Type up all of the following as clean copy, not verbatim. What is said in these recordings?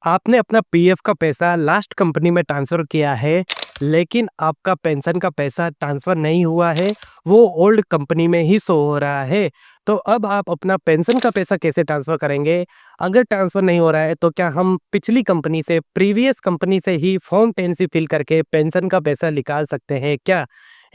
आपने अपना पीएफ का पैसा लास्ट कंपनी में ट्रांसफ़र किया है, लेकिन आपका पेंशन का पैसा ट्रांसफ़र नहीं हुआ है, वो ओल्ड कंपनी में ही शो हो रहा है। तो अब आप अपना पेंशन का पैसा कैसे ट्रांसफ़र करेंगे? अगर ट्रांसफ़र नहीं हो रहा है, तो क्या हम पिछली कंपनी से, प्रीवियस कंपनी से ही फॉर्म 10 सी फिल करके पेंशन का पैसा निकाल सकते हैं क्या?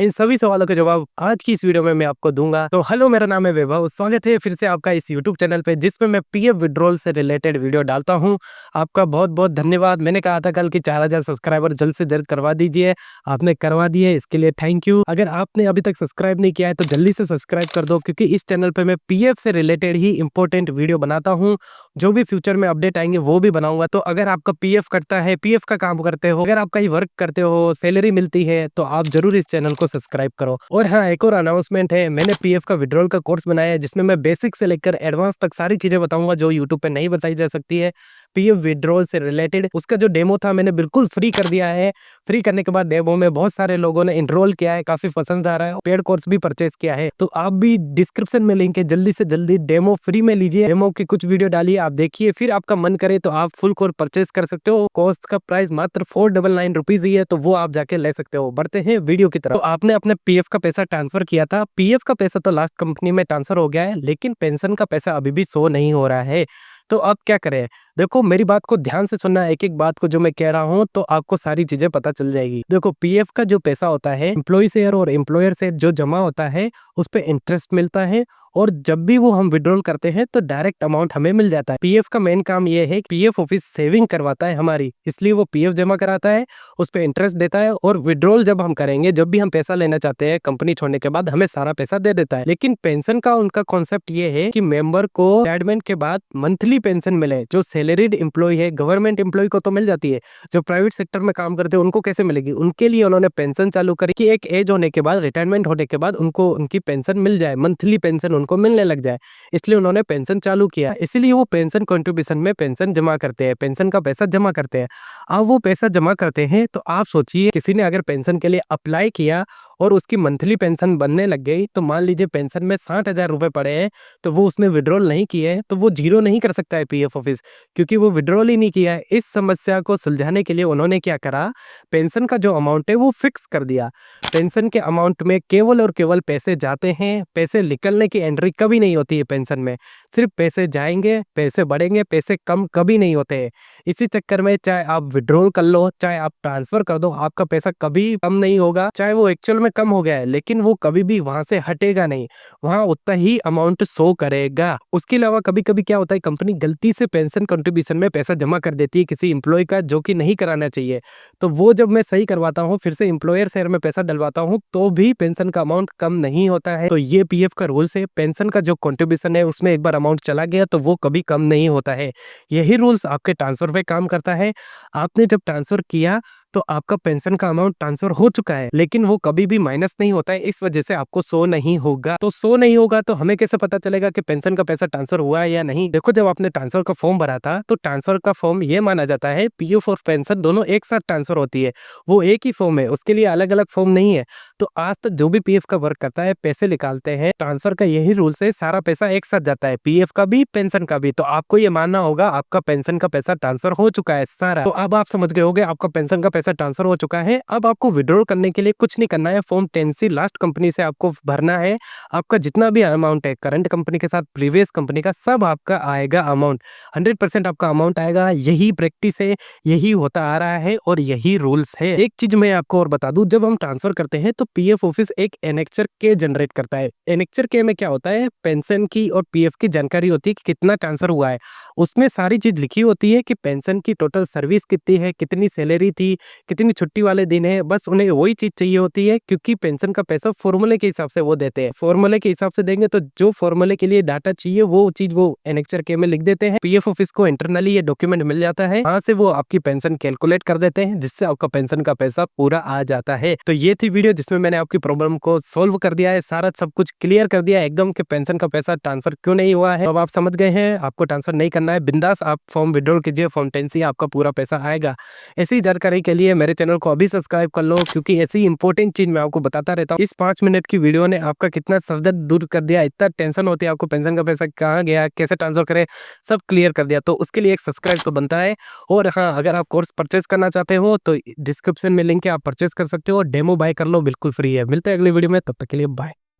इन सभी सवालों के जवाब आज की इस वीडियो में मैं आपको दूँगा। तो हेलो, मेरा नाम है वैभव, स्वागत है फिर से आपका इस यूट्यूब चैनल पे, जिसमें मैं पीएफ विथड्रॉल से रिलेटेड वीडियो डालता हूँ। आपका बहुत-बहुत धन्यवाद। मैंने कहा था कल कि 4000 सब्सक्राइबर जल्द से जल्द करवा दीजिए, आपने करवा दिए, इसके लिए थैंक यू। अगर आपने अभी तक सब्सक्राइब नहीं किया है तो जल्दी से सब्सक्राइब कर दो, क्योंकि इस चैनल पे मैं पीएफ से रिलेटेड ही इंपॉर्टेंट वीडियो बनाता हूँ। जो भी फ्यूचर में अपडेट आएँगे वो भी बनाऊँगा। तो अगर आपका पीएफ कटता है, पीएफ का काम करते हो, अगर आप कहीं वर्क करते हो, सैलरी मिलती है, तो आप ज़रूर इस चैनल को सब्सक्राइब करो। और हाँ, एक और अनाउंसमेंट है, मैंने पीएफ का विथड्रॉल का कोर्स बनाया है, जिसमें मैं बेसिक से लेकर एडवांस तक सारी चीज़ें बताऊँगा जो यूट्यूब पे नहीं बताई जा सकती है। पीएफ विथड्रॉल से रिलेटेड उसका जो डेमो था मैंने बिल्कुल फ्री कर दिया है। फ्री करने के बाद डेमो में बहुत सारे लोगों ने एनरोल किया है, काफ़ी पसंद आ रहा है, पेड कोर्स भी परचेज़ किया है। तो आप भी डिस्क्रिप्शन में लिंक है, जल्दी से जल्दी डेमो फ्री में लीजिए। डेमो की कुछ वीडियो डालिए, आप देखिए, फिर आपका मन करे तो आप फुल कोर्स परचेज़ कर सकते हो। कोर्स का प्राइस मात्र 499 रुपीज़ ही है, तो वो आप जाके ले सकते हो। बढ़ते हैं वीडियो की तरफ। तो आपने अपने पीएफ का पैसा ट्रांसफर किया था। पीएफ का पैसा तो लास्ट कंपनी में ट्रांसफर हो गया है, लेकिन पेंशन का पैसा अभी भी शो नहीं हो रहा है। तो अब क्या करें? देखो, मेरी बात को ध्यान से सुनना, एक-एक बात को जो मैं कह रहा हूँ, तो आपको सारी चीज़ें पता चल जाएगी। देखो, पीएफ का जो पैसा होता है, एम्प्लॉयी शेयर और एम्प्लॉयर शेयर जो जमा होता है, उस पे इंटरेस्ट मिलता है, और जब भी वो हम विथड्रॉल करते हैं तो डायरेक्ट अमाउंट हमें मिल जाता है। पीएफ का मेन काम ये है, पीएफ ऑफिस सेविंग करवाता है हमारी, इसलिए वो पीएफ जमा कराता है, उस पे इंटरेस्ट देता है, और विथड्रॉल जब हम करेंगे, जब भी हम पैसा लेना चाहते हैं कंपनी छोड़ने के बाद, हमें सारा पैसा दे देता है। लेकिन पेंशन का उनका कॉन्सेप्ट ये है कि मेंबर को रिटायरमेंट के बाद मंथली पेंशन मिले। जो सैलरीड एम्प्लॉय है, गवर्नमेंट एम्प्लॉय को तो मिल जाती है, जो प्राइवेट सेक्टर में काम करते हैं उनको कैसे मिलेगी? उनके लिए उन्होंने पेंशन चालू करी कि एक एज होने के बाद, रिटायरमेंट होने के बाद उनको उनकी पेंशन मिल जाए, मंथली पेंशन उनको मिलने लग जाए, इसलिए उन्होंने पेंशन चालू किया। इसलिए वो पेंशन कंट्रीब्यूशन में पेंशन जमा करते हैं, पेंशन का पैसा जमा करते हैं। अब वो पैसा जमा करते हैं, तो आप सोचिए, किसी ने अगर पेंशन के लिए अप्लाई किया और उसकी मंथली पेंशन बनने लग गई, तो मान लीजिए पेंशन में 60,000 रुपए पड़े हैं, तो वो उसमें विड्रॉल नहीं किए, तो वो जीरो नहीं कर सकता है पीएफ ऑफिस, क्योंकि वो विड्रॉल ही नहीं किया है। इस समस्या को सुलझाने के लिए उन्होंने क्या करा, पेंशन का जो अमाउंट है वो फिक्स कर दिया। पेंशन के अमाउंट में केवल और केवल पैसे जाते हैं, पैसे निकलने की एंट्री कभी नहीं होती है पेंशन में। सिर्फ पैसे जाएंगे, पैसे बढ़ेंगे, पैसे कम कभी नहीं होते हैं। इसी चक्कर में चाहे आप विड्रॉल कर लो, चाहे आप ट्रांसफर कर दो, आपका पैसा कभी कम नहीं होगा। चाहे वो एक्चुअल में कम हो गया है, लेकिन वो कभी भी वहां से हटेगा नहीं, वहां उतना ही अमाउंट शो करेगा। उसके अलावा कभी कभी क्या होता है, कंपनी गलती से पेंशन कंट्रीब्यूशन में पैसा जमा कर देती है किसी एम्प्लॉय का, जो कि नहीं कराना चाहिए। तो वो जब मैं सही करवाता हूँ, फिर से एम्प्लॉयर शेयर में पैसा डलवाता हूँ, तो भी पेंशन का अमाउंट कम नहीं होता है। तो ये पीएफ का रूल्स है, पेंशन का जो कंट्रीब्यूशन है उसमें एक बार अमाउंट चला गया तो वो कभी कम नहीं होता है। यही रूल्स आपके ट्रांसफर पे काम करता है। आपने जब ट्रांसफर किया तो आपका पेंशन का अमाउंट ट्रांसफर हो चुका है, लेकिन वो कभी भी माइनस नहीं होता है, इस वजह से आपको शो नहीं होगा। तो शो नहीं होगा तो हमें कैसे पता चलेगा कि पेंशन का पैसा ट्रांसफर हुआ है या नहीं? देखो, जब आपने ट्रांसफर का फॉर्म भरा था, तो ट्रांसफर का फॉर्म ये माना जाता है, पीएफ और पेंशन दोनों एक साथ ट्रांसफर होती है, वो एक ही फॉर्म है, उसके लिए अलग अलग फॉर्म नहीं है। तो आज तक जो भी पीएफ का वर्क करता है, पैसे निकालते हैं, ट्रांसफर का यही रूल्स है, सारा पैसा एक साथ जाता है, पीएफ का भी, पेंशन का भी। तो आपको ये मानना होगा आपका पेंशन का पैसा ट्रांसफर हो चुका है सारा। तो अब आप समझ गए होंगे आपका पेंशन का पैसा ट्रांसफर हो चुका है। अब आपको विड्रॉल करने के लिए कुछ नहीं करना है, फॉर्म 10C लास्ट कंपनी से आपको भरना है। आपका जितना भी अमाउंट है, करंट कंपनी के साथ प्रीवियस कंपनी का, सब आपका आएगा अमाउंट, 100% आपका अमाउंट आएगा। यही प्रैक्टिस है, यही होता आ रहा है और यही रूल्स है। एक चीज मैं आपको और बता दूं, जब हम ट्रांसफर करते हैं तो पीएफ ऑफिस एक एनेक्चर के जनरेट करता है। एनेक्चर के में क्या होता है, पेंशन की और पीएफ की जानकारी होती है कि कितना ट्रांसफर हुआ है। उसमें सारी चीज लिखी होती है कि पेंशन की टोटल सर्विस कितनी है, कितनी सैलरी थी, कितनी छुट्टी वाले दिन है। बस उन्हें वही चीज चाहिए होती है, क्योंकि पेंशन का पैसा फॉर्मूले के हिसाब से वो देते हैं। फॉर्मूले के हिसाब से देंगे तो जो फॉर्मूले के लिए डाटा चाहिए वो चीज वो एनेक्चर के में लिख देते हैं। पीएफ ऑफिस को इंटरनली ये डॉक्यूमेंट मिल जाता है, वहां से वो आपकी पेंशन कैलकुलेट कर देते हैं, जिससे आपका पेंशन का पैसा पूरा आ जाता है। तो ये थी वीडियो जिसमें मैंने आपकी प्रॉब्लम को सोल्व कर दिया है, सारा सब कुछ क्लियर कर दिया है एकदम, कि पेंशन का पैसा ट्रांसफर क्यों नहीं हुआ है। अब आप समझ गए हैं, आपको ट्रांसफर नहीं करना है, बिंदास आप फॉर्म विड्रॉल कीजिए, फॉर्म 10C आपका पूरा पैसा आएगा। ऐसी जानकारी के लिए मेरे चैनल को अभी सब्सक्राइब कर लो, क्योंकि ऐसी इंपॉर्टेंट चीज़ मैं आपको बताता रहता हूँ। इस 5 मिनट की वीडियो ने आपका कितना सर दर्द दूर कर दिया, इतना टेंशन होती है आपको पेंशन का पैसा कहाँ गया, कैसे ट्रांसफ़र करें, सब क्लियर कर दिया। तो उसके लिए एक सब्सक्राइब तो बनता है। और हाँ, अगर आप कोर्स परचेज़ करना चाहते हो तो डिस्क्रिप्शन में लिंक है, आप परचेज़ कर सकते हो। डेमो बाय कर लो, बिल्कुल फ्री है। मिलते हैं अगली वीडियो में, तब तक के लिए बाय।